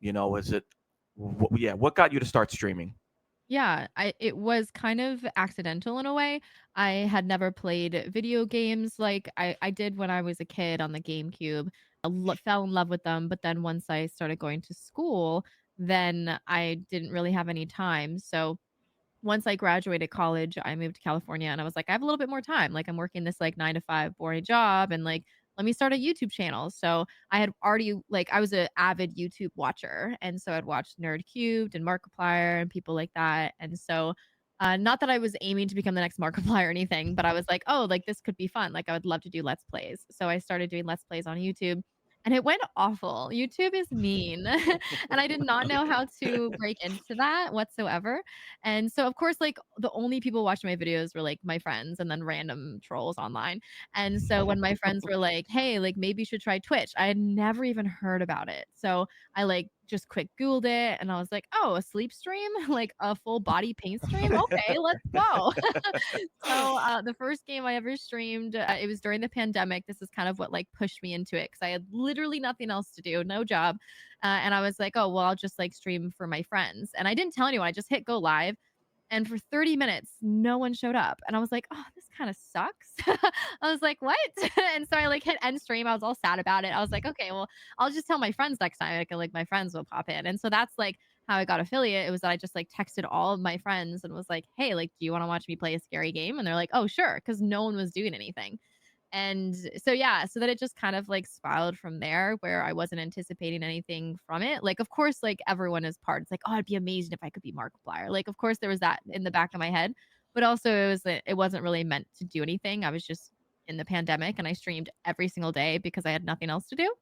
Is it yeah, what got you to start streaming? Yeah, it was kind of accidental in a way. I had never played video games like I did when I was a kid on the GameCube. Fell in love with them, but then once I started going to school, then I didn't really have any time. So once I graduated college, I moved to California and I was like, I have a little bit more time. Like I'm working this like 9 to 5 boring job and like let me start a YouTube channel. So I had already I was an avid YouTube watcher. And so I'd watched Nerd Cubed and Markiplier and people like that. And so not that I was aiming to become the next Markiplier or anything, but I was like, oh, like this could be fun. Like I would love to do Let's Plays. So I started doing Let's Plays on YouTube and it went awful. YouTube is mean. And I did not know how to break into that whatsoever. And so, of course, like the only people watching my videos were like my friends and then random trolls online. And so when my friends were like, "Hey, like maybe you should try Twitch," I had never even heard about it. So I like just quick Googled it and I was like, "Oh, a sleep stream? Like a full body paint stream? Okay, let's go." So the first game I ever streamed, it was during the pandemic. This is kind of what like pushed me into it because I had literally nothing else to do, no job. And I was like, oh, well, I'll just like stream for my friends. And I didn't tell anyone. I just hit go live. And for 30 minutes, no one showed up. And I was like, oh, this kind of sucks. I was like, what? And so I like hit end stream. I was all sad about it. I was like, okay, well, I'll just tell my friends next time. Like my friends will pop in. And so that's like how I got affiliate. It was that I just like texted all of my friends and was like, hey, like, do you want to watch me play a scary game? And they're like, oh, sure. Cause no one was doing anything. And so yeah, so that it just kind of like spiraled from there where I wasn't anticipating anything from it. Like, of course, like everyone is part. It's like, oh, it'd be amazing if I could be Markiplier. Like, of course, there was that in the back of my head, but also it wasn't really meant to do anything. I was just in the pandemic and I streamed every single day because I had nothing else to do.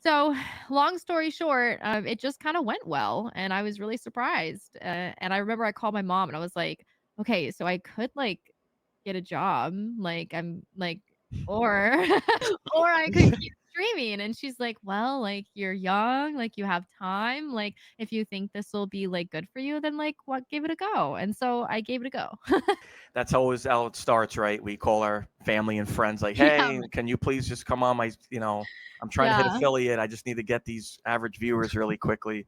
So, long story short, it just kind of went well, and I was really surprised. And I remember I called my mom and I was like, "Okay, so I could like get a job, like I'm like, or or I could keep streaming." And she's like, "Well, like you're young, like you have time, like if you think this will be like good for you, then like what, give it a go." And so I gave it a go. That's always how it starts, right? We call our family and friends like, Yeah, "Hey, can you please just come on I'm trying to hit yeah. affiliate. I just need to get these average viewers really quickly."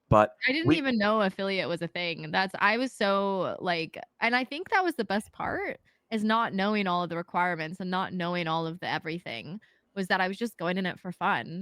But I didn't we even know affiliate was a thing. I was so like and I think that was the best part is not knowing all of the requirements and not knowing all of the everything was that I was just going in it for fun.